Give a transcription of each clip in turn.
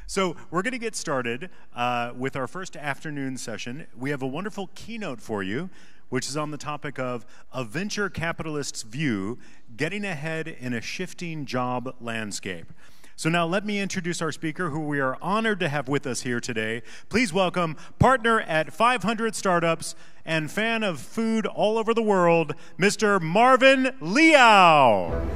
So we're going to get started with our first afternoon session. We have a wonderful keynote for you, which is on the topic of a venture capitalist's view, getting ahead in a shifting job landscape. So now let me introduce our speaker, who we are honored to have with us here today. Please welcome partner at 500 Startups and fan of food all over the world, Mr. Marvin Liao.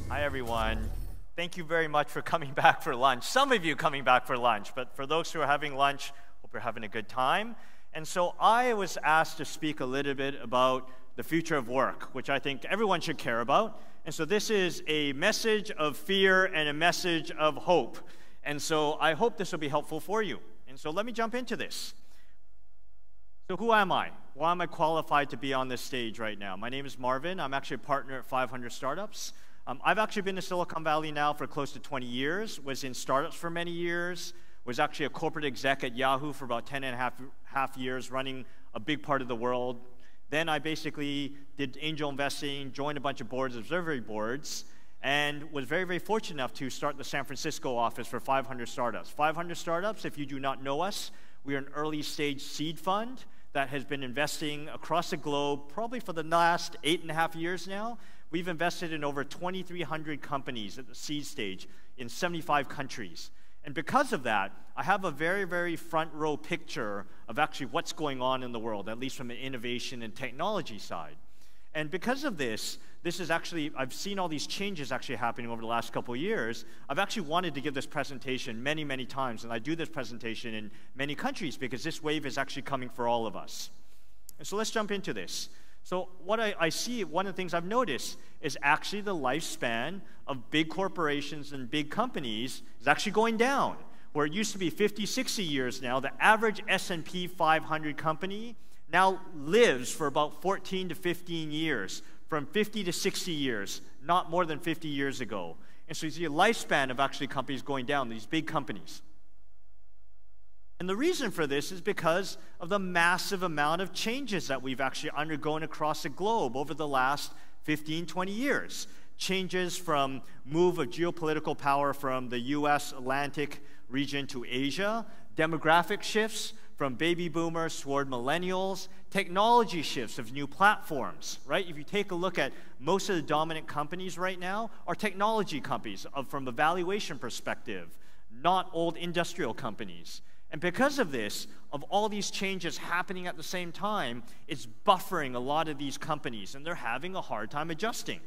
Hi, everyone. Thank you very much for coming back for lunch. Some of you coming back for lunch, but for those who are having lunch, hope you're having a good time. And so I was asked to speak a little bit about the future of work, which I think everyone should care about. And so this is a message of fear and a message of hope. And so I hope this will be helpful for you. And so let me jump into this. So who am I? Why am I qualified to be on this stage right now? My name is Marvin. I'm actually a partner at 500 Startups. I've actually been to Silicon Valley now for close to 20 years, was in startups for many years, was actually a corporate exec at Yahoo for about 10 and a half years, running a big part of the world. Then I basically did angel investing, joined a bunch of boards, observatory boards, and was very, very fortunate enough to start the San Francisco office for 500 Startups. 500 Startups, if you do not know us, we are an early stage seed fund that has been investing across the globe probably for the last 8.5 years now. We've invested in over 2,300 companies at the seed stage in 75 countries. And because of that, I have a very, very front row picture of actually what's going on in the world, at least from an innovation and technology side. And because of this is actually, I've seen all these changes actually happening over the last couple of years. I've actually wanted to give this presentation many, many times, and I do this presentation in many countries because this wave is actually coming for all of us. And so let's jump into this. So what I see, one of the things I've noticed is actually the lifespan of big corporations and big companies is actually going down. Where it used to be 50, 60 years now, the average S&P 500 company now lives for about 14 to 15 years, from 50 to 60 years, not more than 50 years ago. And so you see a lifespan of actually companies going down, these big companies. And the reason for this is because of the massive amount of changes that we've actually undergone across the globe over the last 15, 20 years. Changes from move of geopolitical power from the US Atlantic region to Asia, demographic shifts from baby boomers toward millennials, technology shifts of new platforms, right? If you take a look at most of the dominant companies right now are technology companies from a valuation perspective, not old industrial companies. And because of this, of all these changes happening at the same time, it's buffering a lot of these companies, and they're having a hard time adjusting.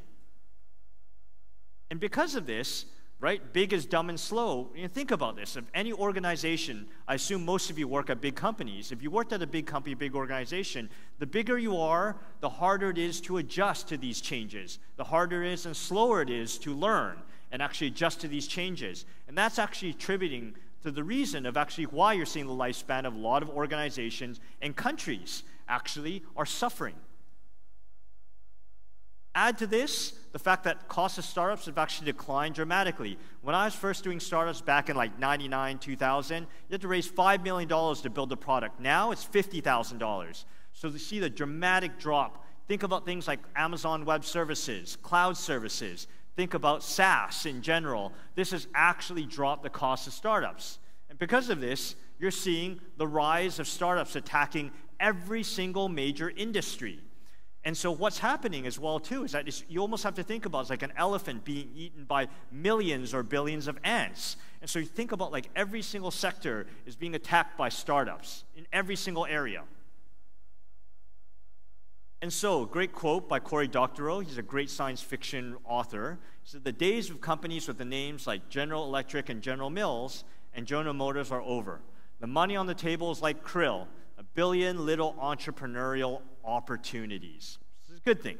And because of this, right, big is dumb and slow. You know, think about this. If any organization, I assume most of you work at big companies. If you worked at a big company, big organization, the bigger you are, the harder it is to adjust to these changes. The harder it is and slower it is to learn and actually adjust to these changes. And that's actually attributing to the reason of actually why you're seeing the lifespan of a lot of organizations and countries actually are suffering. Add to this the fact that costs of startups have actually declined dramatically. When I was first doing startups back in like 99, 2000, you had to raise $5 million to build a product. Now it's $50,000. So you see the dramatic drop. Think about things like Amazon Web Services, cloud services. Think about SaaS in general. This has actually dropped the cost of startups. And because of this, you're seeing the rise of startups attacking every single major industry. And so what's happening as well, too, is that you almost have to think about it as like an elephant being eaten by millions or billions of ants. And so you think about like every single sector is being attacked by startups in every single area. And so, great quote by Cory Doctorow. He's a great science fiction author. He said, "The days of companies with the names like General Electric and General Mills and General Motors are over. The money on the table is like krill, 1 billion little entrepreneurial opportunities." This is a good thing.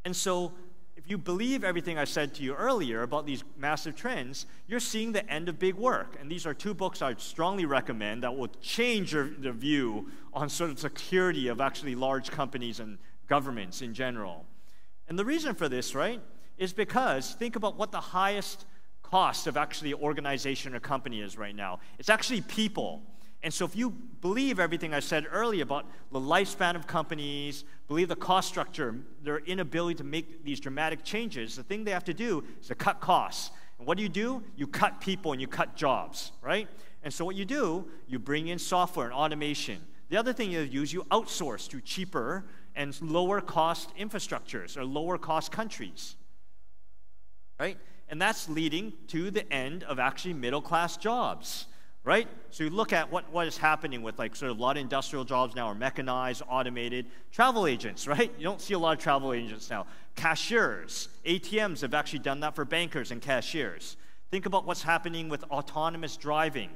And so, if you believe everything I said to you earlier about these massive trends, you're seeing the end of big work. And these are two books I strongly recommend that will change your view on sort of security of actually large companies and governments in general. And the reason for this, right, is because think about what the highest cost of actually organization or company is right now. It's actually people. And so if you believe everything I said earlier about the lifespan of companies, believe the cost structure, their inability to make these dramatic changes, the thing they have to do is to cut costs. And what do? You cut people and you cut jobs, right? And so what you do, you bring in software and automation. The other thing you use, you outsource to cheaper and lower cost infrastructures or lower cost countries, right? And that's leading to the end of actually middle class jobs. Right? So you look at what is happening with like sort of a lot of industrial jobs now are mechanized, automated. Travel agents, right? You don't see a lot of travel agents now. Cashiers, ATMs have actually done that for bankers and cashiers. Think about what's happening with autonomous driving.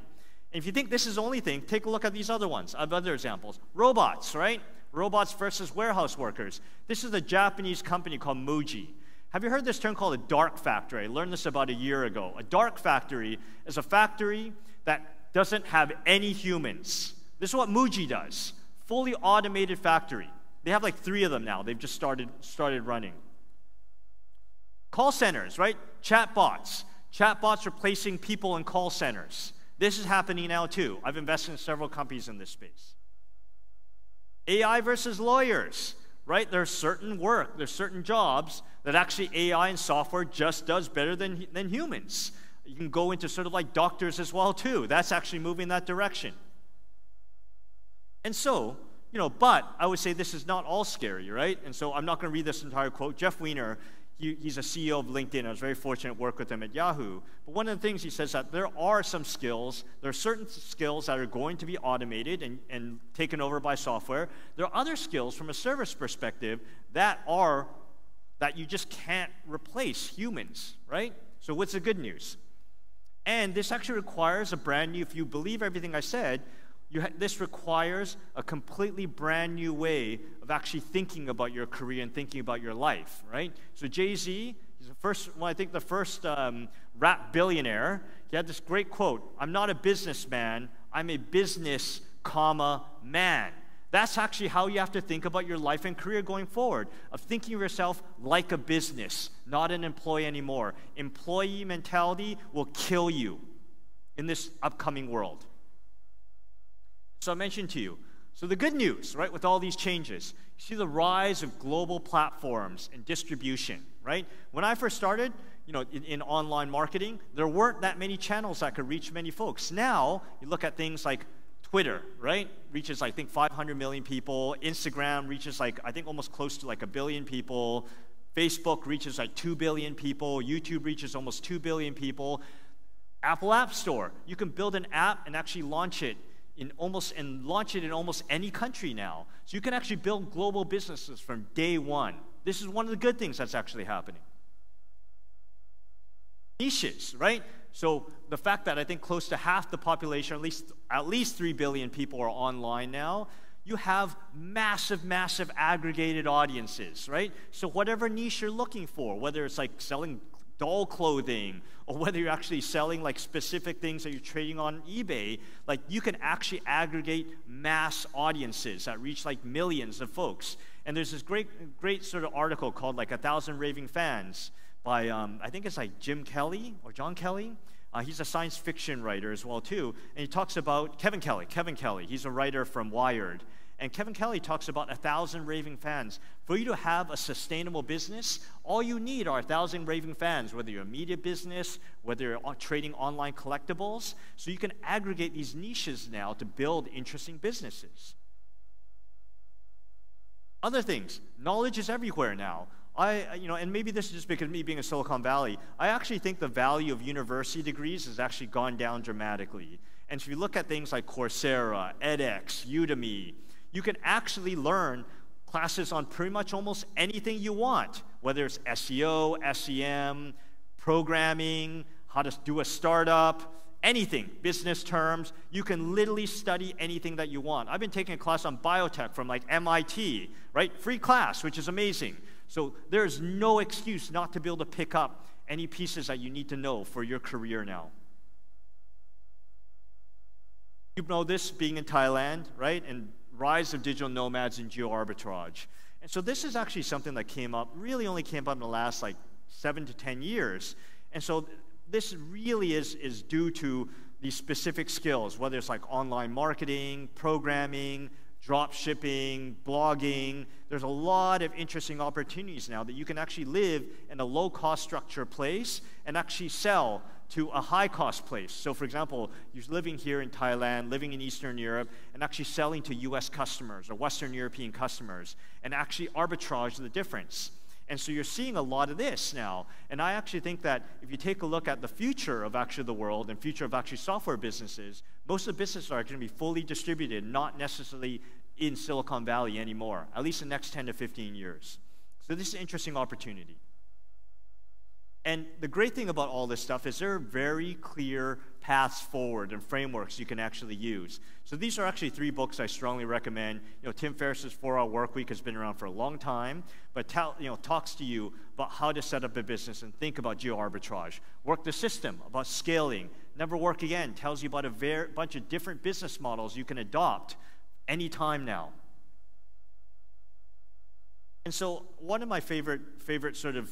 And if you think this is the only thing, take a look at these other ones. I have other examples. Robots, right? Robots versus warehouse workers. This is a Japanese company called Muji. Have you heard this term called a dark factory? I learned this about a year ago. A dark factory is a factory that doesn't have any humans. This is what Muji does. Fully automated factory. They have like 3 of them now. They've just started running. Call centers, right? Chatbots. Chatbots replacing people in call centers. This is happening now too. I've invested in several companies in this space. AI versus lawyers, right? There's certain work, there's certain jobs that actually AI and software just does better than humans. You can go into sort of like doctors as well too. That's actually moving that direction. And so, but I would say this is not all scary, right? And so I'm not going to read this entire quote. Jeff Weiner, he's a CEO of LinkedIn. I was very fortunate to work with him at Yahoo. But one of the things he says that there are some skills, there are certain skills that are going to be automated and taken over by software. There are other skills from a service perspective that you just can't replace humans, right? So what's the good news? And this actually requires a brand new, if you believe everything I said, this requires a completely brand new way of actually thinking about your career and thinking about your life, right? So Jay-Z, he's the first rap billionaire. He had this great quote, "I'm not a businessman, I'm a business, man." That's actually how you have to think about your life and career going forward, of thinking of yourself like a business, not an employee anymore. Employee mentality will kill you in this upcoming world. So I mentioned to you, so the good news, right, with all these changes, you see the rise of global platforms and distribution, right? When I first started, in online marketing, there weren't that many channels that could reach many folks. Now, you look at things like Twitter, right, reaches, I think, 500 million people. Instagram reaches, I think, almost close to, 1 billion people. Facebook reaches, 2 billion people. YouTube reaches almost 2 billion people. Apple App Store, you can build an app and actually launch it in almost any country now. So you can actually build global businesses from day one. This is one of the good things that's actually happening. Niches, right? So the fact that I think close to half the population, at least 3 billion people are online now, you have massive aggregated audiences, right? So whatever niche you're looking for, whether it's selling doll clothing or whether you're actually selling specific things that you're trading on eBay, you can actually aggregate mass audiences that reach millions of folks. And there's this great sort of article called 1,000 Raving Fans by, I think it's Jim Kelly or John Kelly. He's a science fiction writer as well, too. And he talks about Kevin Kelly. He's a writer from Wired. And Kevin Kelly talks about 1,000 raving fans. For you to have a sustainable business, all you need are 1,000 raving fans, whether you're a media business, whether you're trading online collectibles. So you can aggregate these niches now to build interesting businesses. Other things, knowledge is everywhere now. And maybe this is just because of me being in Silicon Valley, I actually think the value of university degrees has actually gone down dramatically. And if you look at things like Coursera, edX, Udemy, you can actually learn classes on pretty much almost anything you want, whether it's SEO, SEM, programming, how to do a startup, anything, business terms. You can literally study anything that you want. I've been taking a class on biotech from MIT, right? Free class, which is amazing. So there's no excuse not to be able to pick up any pieces that you need to know for your career now. You know this being in Thailand, right? And rise of digital nomads and geo-arbitrage. And so this is actually something that only came up in the last 7 to 10 years. And so this really is due to these specific skills, whether it's like online marketing, programming, drop shipping, blogging. There's a lot of interesting opportunities now that you can actually live in a low-cost structure place and actually sell to a high-cost place. So for example, you're living here in Thailand, living in Eastern Europe, and actually selling to US customers or Western European customers, and actually arbitrage the difference. And so you're seeing a lot of this now. And I actually think that if you take a look at the future of actually the world and future of actually software businesses, most of the businesses are going to be fully distributed, not necessarily in Silicon Valley anymore, at least in the next 10 to 15 years. So this is an interesting opportunity. And the great thing about all this stuff is there are very clear paths forward and frameworks you can actually use. So these are actually 3 books I strongly recommend. Tim Ferriss's 4-Hour Workweek has been around for a long time, but talks to you about how to set up a business and think about geo-arbitrage. Work the System, about scaling. Never Work Again tells you about a bunch of different business models you can adopt anytime now. And so one of my favorite sort of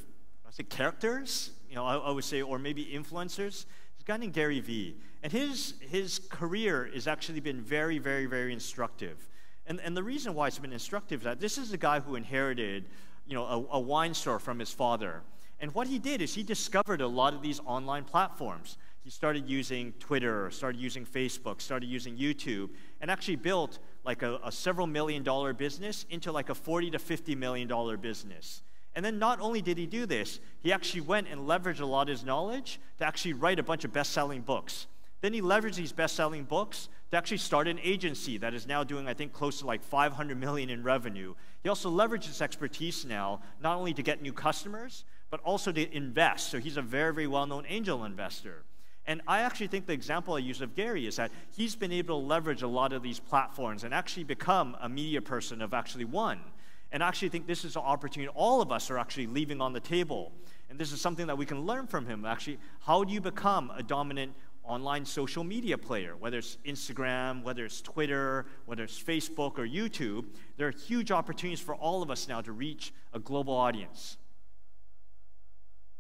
characters, I would say, or maybe influencers, is a guy named Gary Vee. And his career has actually been very, very, very instructive. And the reason why it's been instructive is that this is a guy who inherited, a wine store from his father. And what he did is he discovered a lot of these online platforms. He started using Twitter, started using Facebook, started using YouTube, and actually built like a several $million business into like a $40 to $50 million business. And then not only did he do this, he actually went and leveraged a lot of his knowledge to actually write a bunch of best-selling books. Then he leveraged these best-selling books to actually start an agency that is now doing, I think, close to like $500 million in revenue. He also leveraged his expertise now, not only to get new customers, but also to invest. So he's a very, very well-known angel investor. And I actually think the example I use of Gary is that he's been able to leverage a lot of these platforms and actually become a media person of actually one. And I actually think this is an opportunity all of us are actually leaving on the table. And this is something that we can learn from him. Actually, how do you become a dominant online social media player? Whether it's Instagram, whether it's Twitter, whether it's Facebook or YouTube, there are huge opportunities for all of us now to reach a global audience.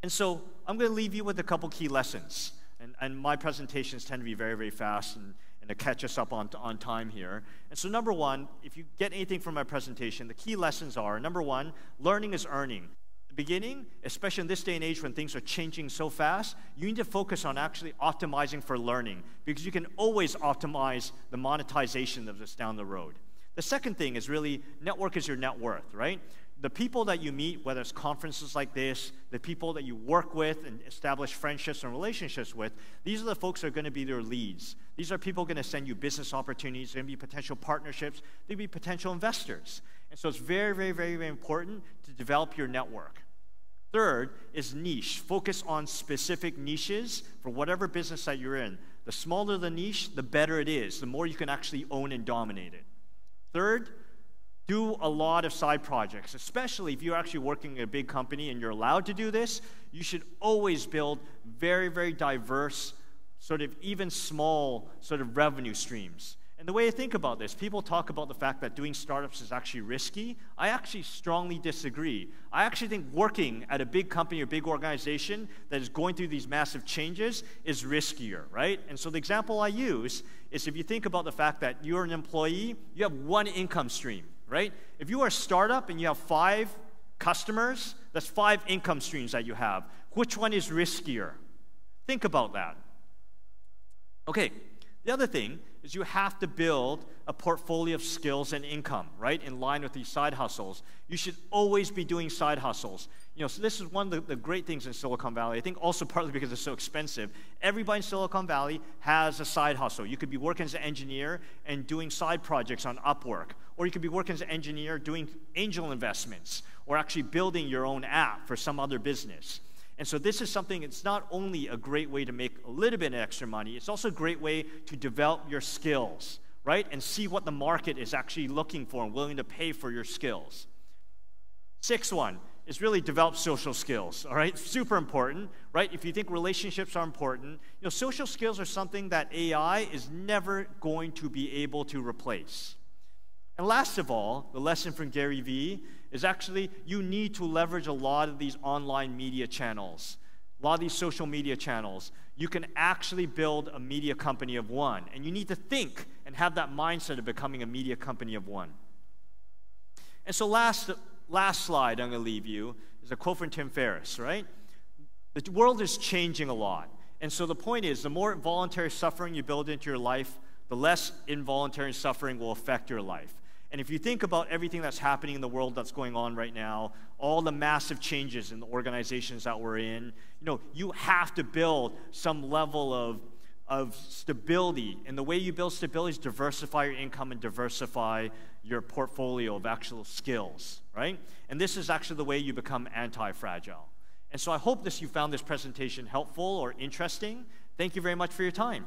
And so I'm going to leave you with a couple key lessons. And my presentations tend to be very, very fast and to catch us up on time here. And so number one, if you get anything from my presentation, the key lessons are, number one, learning is earning. The beginning, especially in this day and age when things are changing so fast, you need to focus on actually optimizing for learning because you can always optimize the monetization of this down the road. The second thing is really network is your net worth, right? The people that you meet, whether it's conferences like this, the people that you work with and establish friendships and relationships with, these are the folks that are going to be their leads. These are people going to send you business opportunities, they're going to be potential partnerships, they're going to be potential investors. And so it's very, very, very, very important to develop your network. Third is niche. Focus on specific niches for whatever business that you're in. The smaller the niche, the better it is, the more you can actually own and dominate it. Third, do a lot of side projects, especially if you're actually working in a big company and you're allowed to do this. You should always build very, very diverse, sort of even small sort of revenue streams. And the way I think about this, people talk about the fact that doing startups is actually risky. I actually strongly disagree. I actually think working at a big company or big organization that is going through these massive changes is riskier, right? And so the example I use is if you think about the fact that you're an employee, you have one income stream, right? If you are a startup and you have 5 customers, that's 5 income streams that you have. Which one is riskier? Think about that. Okay, the other thing is you have to build a portfolio of skills and income, right, in line with these side hustles. You should always be doing side hustles. So this is one of the great things in Silicon Valley. I think also partly because it's so expensive. Everybody in Silicon Valley has a side hustle. You could be working as an engineer and doing side projects on Upwork. Or you could be working as an engineer doing angel investments or actually building your own app for some other business. And so this is something, it's not only a great way to make a little bit of extra money, it's also a great way to develop your skills, right? And see what the market is actually looking for and willing to pay for your skills. 6th one is really develop social skills, all right? Super important, right? If you think relationships are important, social skills are something that AI is never going to be able to replace. And last of all, the lesson from Gary Vee is actually you need to leverage a lot of these online media channels. a lot of these social media channels, you can actually build a media company of one. And you need to think and have that mindset of becoming a media company of one. And so last slide I'm going to leave you is a quote from Tim Ferriss, right? The world is changing a lot. And so the point is, the more voluntary suffering you build into your life, the less involuntary suffering will affect your life. And if you think about everything that's happening in the world that's going on right now, all the massive changes in the organizations that we're in, you have to build some level of stability. And the way you build stability is diversify your income and diversify your portfolio of actual skills, right? And this is actually the way you become anti-fragile. And so I hope you found this presentation helpful or interesting. Thank you very much for your time.